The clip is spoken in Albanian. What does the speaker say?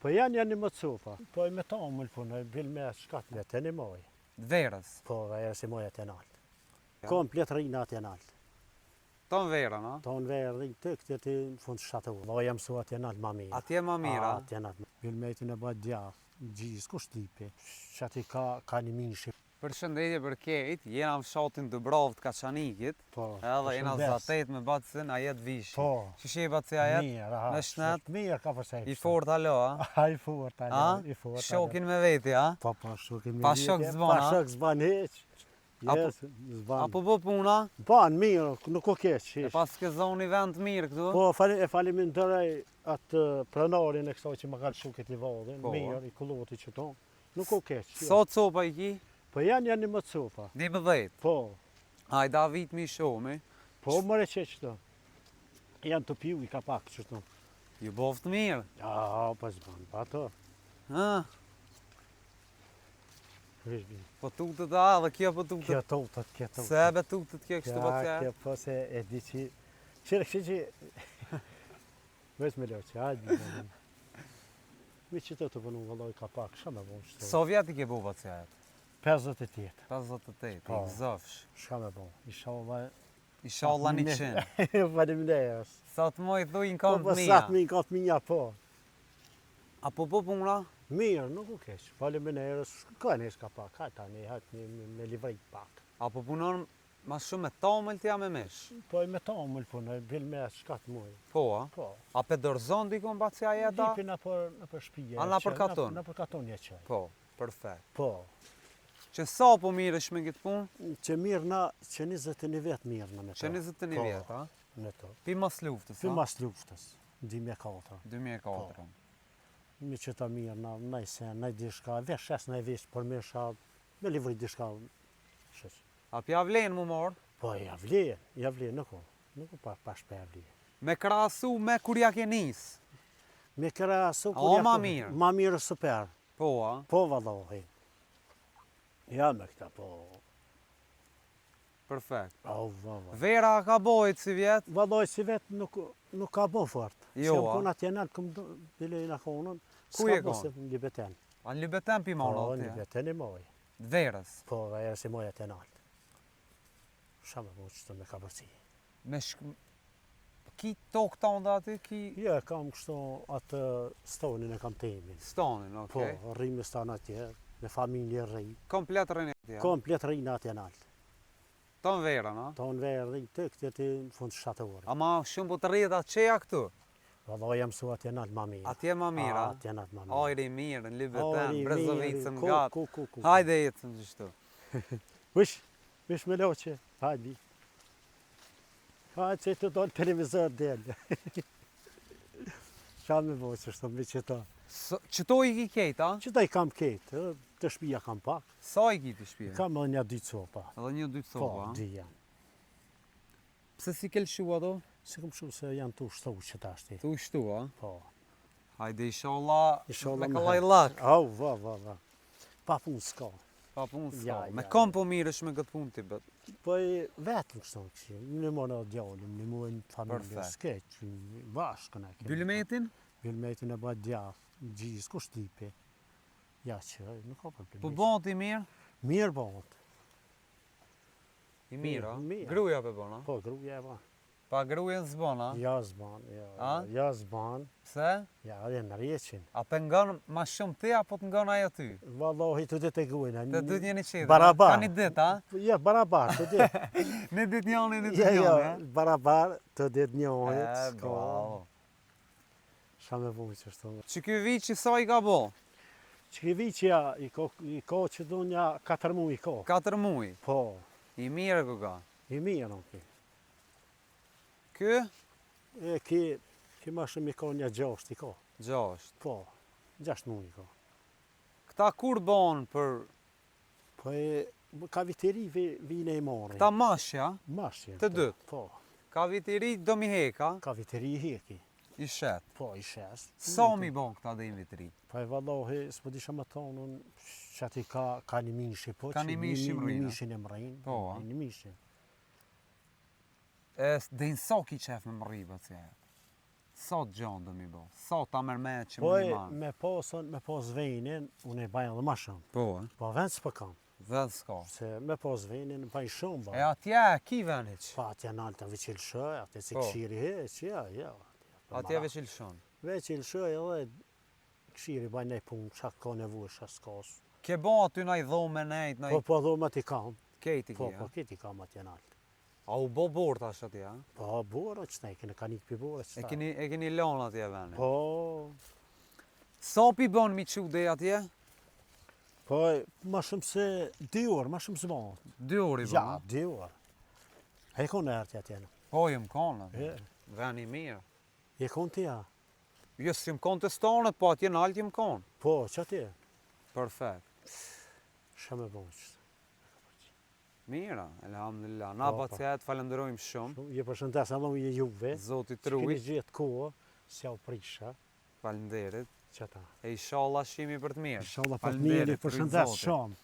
Po janë më copa. Po e me tamull punë, bil me shkat me të një moj. Verës. Po, ajo si moja të naltë. Komplet rina të naltë. Ton verën, a? Ton verë rrinë të këtë të fund shtator. Po jam su atje naltë ma mirë. Atje ma mira. Atje naltë. Bil me të në bëjt djathë, gjizë, kush tipi. Që ati ka një mishi. Përshëndetje për kejt, jena në fshatin Dubrovë të Kaçanikit. Po, edhe jena zatet me batësën a jetë vishi. Po. Që shi batësi a jetë? Mirë, në shnet? Mirë ka përse. I fort alo, a? A, i fort alo, i fort alo. Shokin me veti, a? Po, shokin me Pa veti. shok zbon, a? Pa shok zban heq. Yes, zban. Apo po puna? Ban, mirë, nuk o keq. E pas ke zoni vend mirë këtu? Po, e faleminderoj atë pronarin e kësaj që më ka lëshu këti vadin. Mirë, i kulloti që tonë. Nuk o keq. So copa i ki? Po janë më copa. 11. Po. Hajda vit mi shomi. Po, mëre që qëto. Janë të piu i ka pak qëto. Ju boft mirë. Ja, pa zban, pa to. Ha? Po tutët a, dhe kjo po tutët. Kjo tutët, kjo tutët. Se ebe tutët kjo kështu po të kjo po se e di që... Qërë që... Vesh me leo që, hajde. Mi që të punu vëlloj ka pak, shka me bon shto. Sovjeti ke bu të jetë? 58. 58, i gëzofsh. Shka me bon, inshallah... Inshallah 100. Faleminderit. Sa të moj thuj në kam të Po, mija. sa të mi në kam të mija, po. Apo po puna? Mirë, nuk u keq. Faleminderit, ka një shka pak, hajta një me livrit pak. Apo punon ma shumë me tamëll t'ja me mesh? Po, me tamëll punë, bil me shka të muj. Po, a? Po. A pe dorzon dikon ba cja jeta? Lipi në për shpije. A na për katon? Në për katon një qaj. Po, perfekt. Po. Që sa po mirësh me këtë punë? Që mirë na, që 21 vetë mirë në me to. Që 21 vjetë, a? Në to. Pi mas luftës, Pi a? mas luftës, 2004. 2004. Mi që ta mirë na, najse, naj dishka, vesh shes naj vesh, për mirë sha, me livri dishka, shes. A pja vlenë mu morë? Po, ja vlenë, nuk o pa shpe ja vlenë. Me krasu me kur ja ke nisë? Me krasu, A ma mirë? Ma mirë super. Po, a? Po, vallohi. Ja me këta, po. Perfekt. Valla. Vera ka bojt si vjetë? Valloj si vetë nuk ka bo fort. Jo, a? Se më atje nalë, këmë bile i në konën. Ku je konë? Në Libeten. A në Libeten pi marë Po, atë? në Libeten i moj. Verës? Po, ajo si moj atje nalë. Shka me bo qëto me ka bërci. Me ki tokë ta nda aty, ki Jo, kam kështu atë stonin e kam temin. stonin, Po, okej. rrimi stan atje, me familje rri. Komplet rënjetje. Komplet rrinë atje nalë. Ton verën, a? Tonë verë rrinë të këtë të në fund shtatorë. Ama shumë po të rrjet atë qeja këtu? Valla jam su atje nalë ma mirë. Atje ma mirë, a? Atje nalë ma mirë. Ajri mirë, në Libeten, Ajri Brezovicën, mirë, gatë. ku. Hajde jetën gjithu. Vish me loqe, hajdi. Hajde që të dollë televizor delë. Qa me bo që shto me që ta. Qëto i ki kejt, a? Që ta i kam ketë, të shpia kam pak. Sa i ki të shpje? Kam edhe një dy copa. Edhe një dy Po, copa, a? dy janë. Pse si ke lëshu ato? Se kam shu se janë të ushtu që ta shti. Tu ishtu, a? Po. Hajde inshallah Inshallah me me kalaj lak. Au, va. Pa punë s'ka. Pa punë s'ka. Ja, Me ja, kom po mirësh me këtë punë ti bët. Po i vetëm kështu kështu. Në mëna djallim, në mëna familje, Perfekt. s'keq, bashkë në kemë. Bylmetin? Bylmetin e bëjt djathë, gjizë, kush tipi. Ja që, nuk ka problem. Po bon ti mirë? Mirë bëhet. I mirë, a? Mirë. Gruja pe bon, a? Po, gruja e ba. Pa grujen s'bon, a? Ja zban, A? ja zban. Pse? Ja, edhe në rjeqin. A të ngon ma shumë ti, apo të ngon ajo ty? Wallahi të ditë e gujna. Të dytë jeni qedë, Barabar. Ka një ditë, a? Ja, barabar, të ditë. Një ditë njoni, një Ja, ditë njoni, ja, barabar, të ditë njohit. bravo. Qa me vuj që shtu. Që ky vit që sa i ka bo? Qkiviqja i ko që du nja 4 mu i ko. 4 muj. Po, I mirë ku ka. i mirë në ki. Ky? E ki ma shumë i ko nja 6 i ko. 6. Po, 6 mu i ko. Këta kur bon për Po kaviteri vine i mori. këta mashja, Mashje. të dytë. Po, kaviteri do mi heka, kaviteri i heki. i shet. Po, i shes. Sa mi bon këta dhe inviteri? Po e vallohi, s'po disha më tonën, që ati ka një mishi, po Ka një mishi mrinë. Një mishin e mrinë. Po, a? Një mishin. Dhe në sa ki qef me më rriba, si e? Sa gjanë do mi bo? Sa ta mërmet që Po më një manë? me pas venin, unë e baj edhe ma shumë. Po, Po vend s'po kam, dhe s'ka. se me pas venin baj shumë E baj. atje, ki veniq? Pa atje nalta veqil shoj, atje si Po. këshiri heq, ja. Atje veç ilshon. Veqil shoj edhe këshiri baj nej punë, qa ka nevojsh as s'kas. Ke bo aty na i dhome nejt, na i Po dhomat i kam, kejti po kia. kiti kam atje nalt. A u bo bord tash atje, a? Po bora qëta, kene ka një pi bora E qëta. keni lon atje veni. Po, Sa pi bon mi qu dhe atje? po ma shumë se 2 orë, ma shumë se ma. 2 orë i Ja, bon. 2 orë. E konë e artë atje në. Po, jëm konë. E. Veni mirë. E konë të ja. Jo, s'jëm konë të stanët, po atje në altë jëm konë. Po, që atje? Perfekt. Shë me bon qëta. Mira, elhamdulillah. Na Po, po. bacet, falenderojmë shumë. Je përshëndes edhe je juve. Zoti Që keni truj, gjithë kohë, si ja u prisha, falenderit. që ta. E inshallah shimi për të mirë. Inshallah për të Faleminderit, mirë, prit përshëndes Zotit. shumë.